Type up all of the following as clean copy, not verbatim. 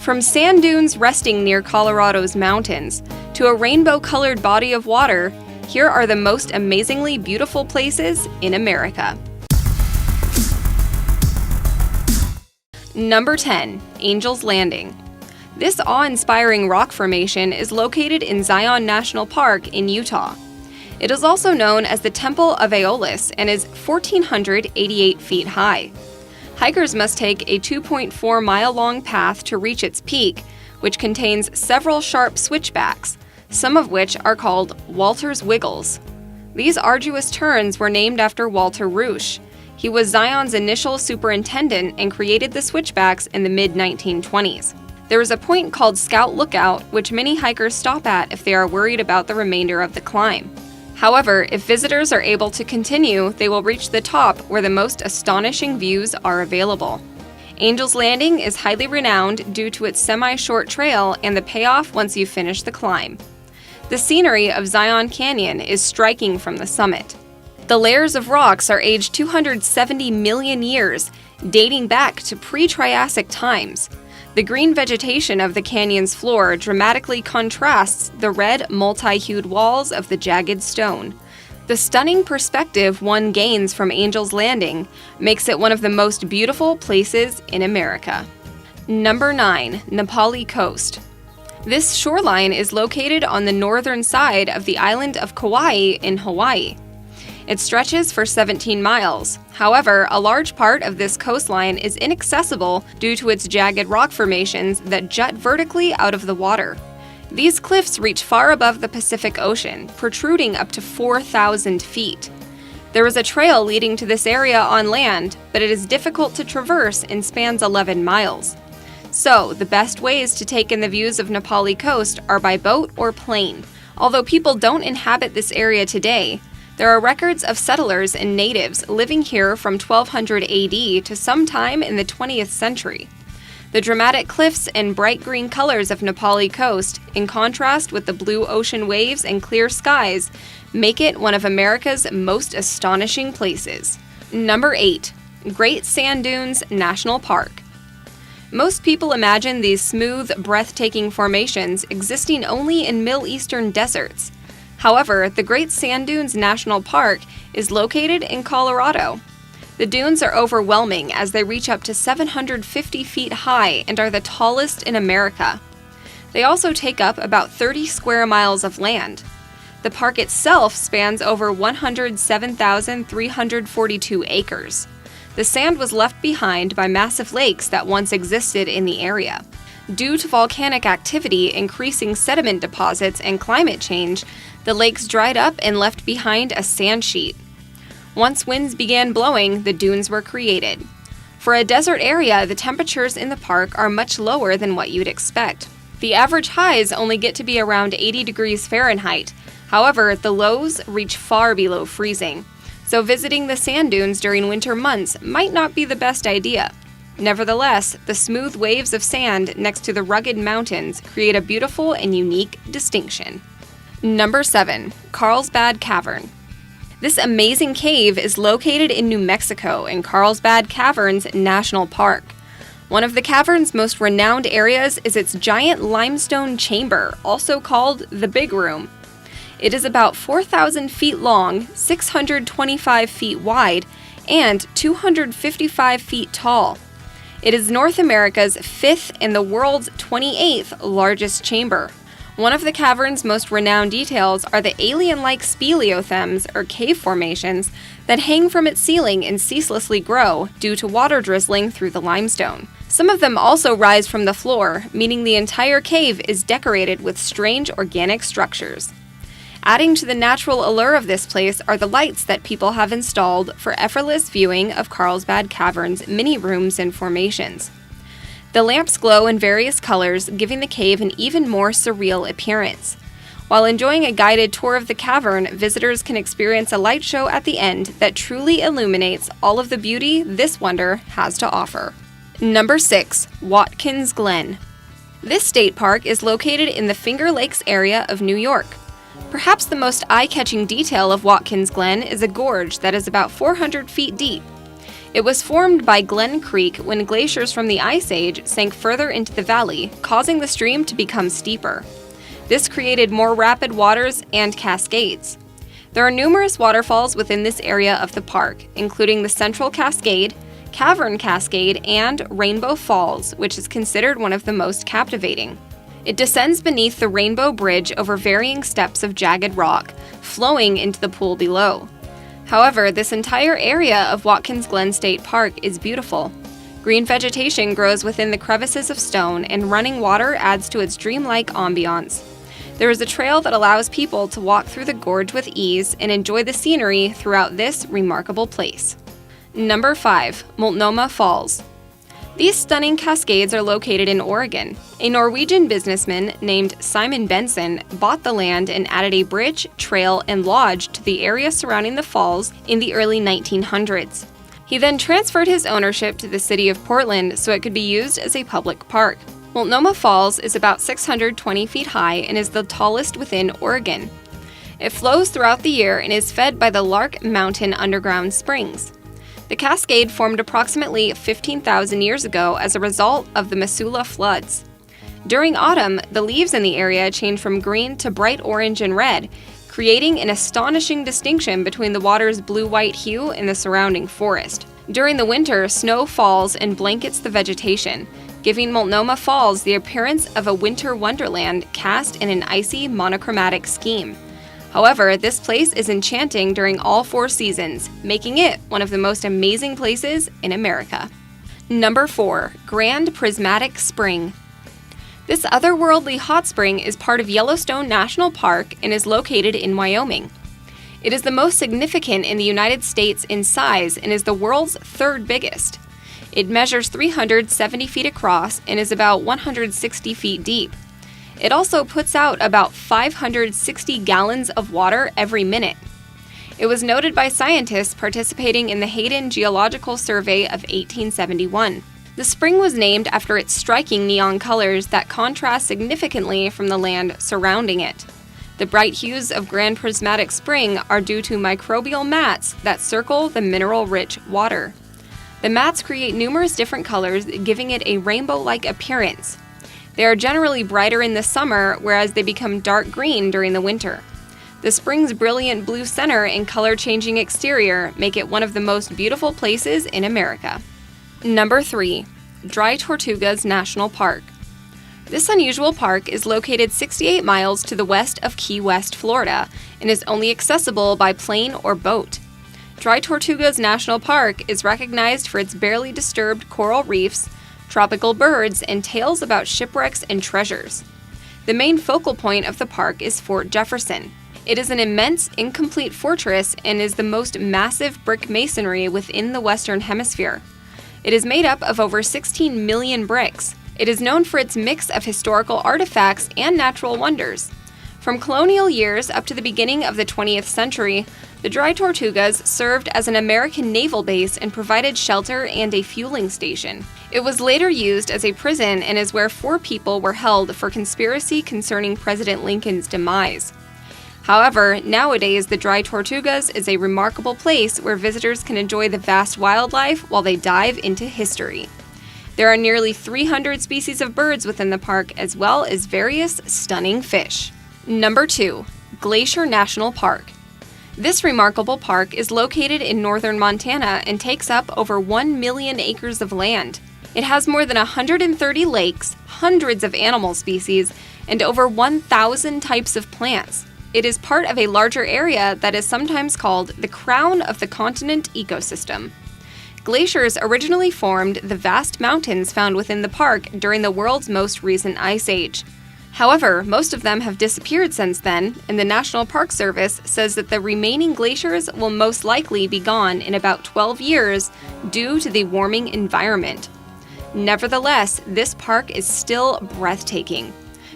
From sand dunes resting near Colorado's mountains to a rainbow-colored body of water, here are the most amazingly beautiful places in America. Number 10. Angel's Landing. This awe-inspiring rock formation is located in Zion National Park in Utah. It is also known as the Temple of Aeolus and is 1,488 feet high. Hikers must take a 2.4-mile-long path to reach its peak, which contains several sharp switchbacks, some of which are called Walter's Wiggles. These arduous turns were named after Walter Rusch. He was Zion's initial superintendent and created the switchbacks in the mid-1920s. There is a point called Scout Lookout, which many hikers stop at if they are worried about the remainder of the climb. However, if visitors are able to continue, they will reach the top where the most astonishing views are available. Angel's Landing is highly renowned due to its semi-short trail and the payoff once you finish the climb. The scenery of Zion Canyon is striking from the summit. The layers of rocks are aged 270 million years, dating back to pre-Triassic times. The green vegetation of the canyon's floor dramatically contrasts the red, multi-hued walls of the jagged stone. The stunning perspective one gains from Angel's Landing makes it one of the most beautiful places in America. Number 9. Napali Coast. This shoreline is located on the northern side of the island of Kauai in Hawaii. It stretches for 17 miles. However, a large part of this coastline is inaccessible due to its jagged rock formations that jut vertically out of the water. These cliffs reach far above the Pacific Ocean, protruding up to 4,000 feet. There is a trail leading to this area on land, but it is difficult to traverse and spans 11 miles. So, the best ways to take in the views of Napali Coast are by boat or plane. Although people don't inhabit this area today, there are records of settlers and natives living here from 1200 AD to sometime in the 20th century. The dramatic cliffs and bright green colors of Napali Coast, in contrast with the blue ocean waves and clear skies, make it one of America's most astonishing places. Number 8. Great Sand Dunes National Park. Most people imagine these smooth, breathtaking formations existing only in Middle Eastern deserts. However, the Great Sand Dunes National Park is located in Colorado. The dunes are overwhelming as they reach up to 750 feet high and are the tallest in America. They also take up about 30 square miles of land. The park itself spans over 107,342 acres. The sand was left behind by massive lakes that once existed in the area. Due to volcanic activity, increasing sediment deposits, and climate change, the lakes dried up and left behind a sand sheet. Once winds began blowing, the dunes were created. For a desert area, the temperatures in the park are much lower than what you'd expect. The average highs only get to be around 80 degrees Fahrenheit. However, the lows reach far below freezing. So visiting the sand dunes during winter months might not be the best idea. Nevertheless, the smooth waves of sand next to the rugged mountains create a beautiful and unique distinction. Number 7. Carlsbad Cavern. This amazing cave is located in New Mexico in Carlsbad Caverns National Park. One of the cavern's most renowned areas is its giant limestone chamber, also called the Big Room. It is about 4,000 feet long, 625 feet wide, and 255 feet tall. It is North America's 5th and the world's 28th largest chamber. One of the cavern's most renowned details are the alien-like speleothems, or cave formations, that hang from its ceiling and ceaselessly grow due to water drizzling through the limestone. Some of them also rise from the floor, meaning the entire cave is decorated with strange organic structures. Adding to the natural allure of this place are the lights that people have installed for effortless viewing of Carlsbad Cavern's many rooms and formations. The lamps glow in various colors, giving the cave an even more surreal appearance. While enjoying a guided tour of the cavern, visitors can experience a light show at the end that truly illuminates all of the beauty this wonder has to offer. Number 6. Watkins Glen. This state park is located in the Finger Lakes area of New York. Perhaps the most eye-catching detail of Watkins Glen is a gorge that is about 400 feet deep. It was formed by Glen Creek when glaciers from the Ice Age sank further into the valley, causing the stream to become steeper. This created more rapid waters and cascades. There are numerous waterfalls within this area of the park, including the Central Cascade, Cavern Cascade, and Rainbow Falls, which is considered one of the most captivating. It descends beneath the Rainbow Bridge over varying steps of jagged rock, flowing into the pool below. However, this entire area of Watkins Glen State Park is beautiful. Green vegetation grows within the crevices of stone, and running water adds to its dreamlike ambiance. There is a trail that allows people to walk through the gorge with ease and enjoy the scenery throughout this remarkable place. Number 5. Multnomah Falls. These stunning cascades are located in Oregon. A Norwegian businessman named Simon Benson bought the land and added a bridge, trail, and lodge to the area surrounding the falls in the early 1900s. He then transferred his ownership to the city of Portland so it could be used as a public park. Multnomah Falls is about 620 feet high and is the tallest within Oregon. It flows throughout the year and is fed by the Lark Mountain underground springs. The cascade formed approximately 15,000 years ago as a result of the Missoula floods. During autumn, the leaves in the area change from green to bright orange and red, creating an astonishing distinction between the water's blue-white hue and the surrounding forest. During the winter, snow falls and blankets the vegetation, giving Multnomah Falls the appearance of a winter wonderland cast in an icy monochromatic scheme. However, this place is enchanting during all 4 seasons, making it one of the most amazing places in America. Number 4. Grand Prismatic Spring. This otherworldly hot spring is part of Yellowstone National Park and is located in Wyoming. It is the most significant in the United States in size and is the world's 3rd biggest. It measures 370 feet across and is about 160 feet deep. It also puts out about 560 gallons of water every minute. It was noted by scientists participating in the Hayden Geological Survey of 1871. The spring was named after its striking neon colors that contrast significantly from the land surrounding it. The bright hues of Grand Prismatic Spring are due to microbial mats that circle the mineral-rich water. The mats create numerous different colors, giving it a rainbow-like appearance. They are generally brighter in the summer, whereas they become dark green during the winter. The spring's brilliant blue center and color-changing exterior make it one of the most beautiful places in America. Number 3. Dry Tortugas National Park. This unusual park is located 68 miles to the west of Key West, Florida, and is only accessible by plane or boat. Dry Tortugas National Park is recognized for its barely disturbed coral reefs, tropical birds, and tales about shipwrecks and treasures. The main focal point of the park is Fort Jefferson. It is an immense, incomplete fortress and is the most massive brick masonry within the Western Hemisphere. It is made up of over 16 million bricks. It is known for its mix of historical artifacts and natural wonders. From colonial years up to the beginning of the 20th century, the Dry Tortugas served as an American naval base and provided shelter and a fueling station. It was later used as a prison and is where 4 people were held for conspiracy concerning President Lincoln's demise. However, nowadays the Dry Tortugas is a remarkable place where visitors can enjoy the vast wildlife while they dive into history. There are nearly 300 species of birds within the park, as well as various stunning fish. Number 2. Glacier National Park. This remarkable park is located in northern Montana and takes up over 1 million acres of land. It has more than 130 lakes, hundreds of animal species, and over 1,000 types of plants. It is part of a larger area that is sometimes called the crown of the continent ecosystem. Glaciers originally formed the vast mountains found within the park during the world's most recent ice age. However, most of them have disappeared since then, and the National Park Service says that the remaining glaciers will most likely be gone in about 12 years due to the warming environment. Nevertheless, this park is still breathtaking.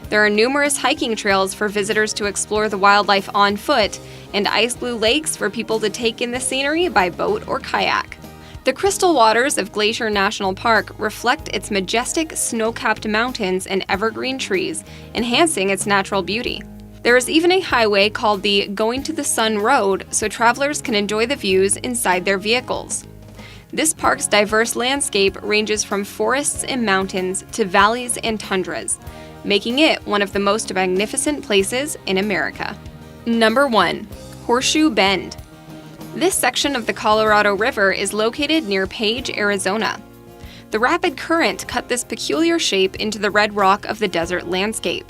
There are numerous hiking trails for visitors to explore the wildlife on foot, and ice blue lakes for people to take in the scenery by boat or kayak. The crystal waters of Glacier National Park reflect its majestic snow-capped mountains and evergreen trees, enhancing its natural beauty. There is even a highway called the Going to the Sun Road, so travelers can enjoy the views inside their vehicles. This park's diverse landscape ranges from forests and mountains to valleys and tundras, making it one of the most magnificent places in America. Number 1. Horseshoe Bend. This section of the Colorado River is located near Page, Arizona. The rapid current cut this peculiar shape into the red rock of the desert landscape.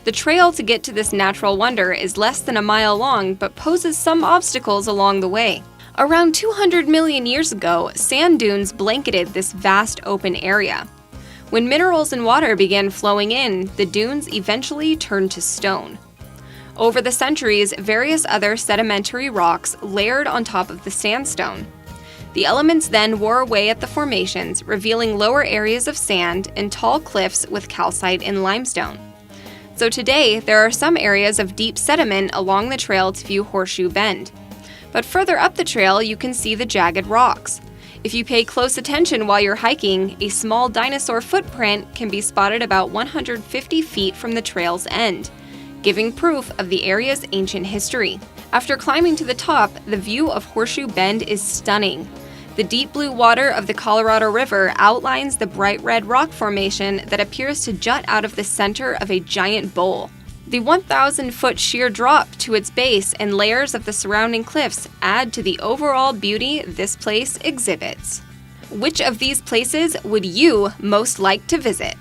The trail to get to this natural wonder is less than a mile long but poses some obstacles along the way. Around 200 million years ago, sand dunes blanketed this vast open area. When minerals and water began flowing in, the dunes eventually turned to stone. Over the centuries, various other sedimentary rocks layered on top of the sandstone. The elements then wore away at the formations, revealing lower areas of sand and tall cliffs with calcite and limestone. So today, there are some areas of deep sediment along the trail to view Horseshoe Bend. But further up the trail, you can see the jagged rocks. If you pay close attention while you're hiking, a small dinosaur footprint can be spotted about 150 feet from the trail's end, giving proof of the area's ancient history. After climbing to the top, the view of Horseshoe Bend is stunning. The deep blue water of the Colorado River outlines the bright red rock formation that appears to jut out of the center of a giant bowl. The 1,000-foot sheer drop to its base and layers of the surrounding cliffs add to the overall beauty this place exhibits. Which of these places would you most like to visit?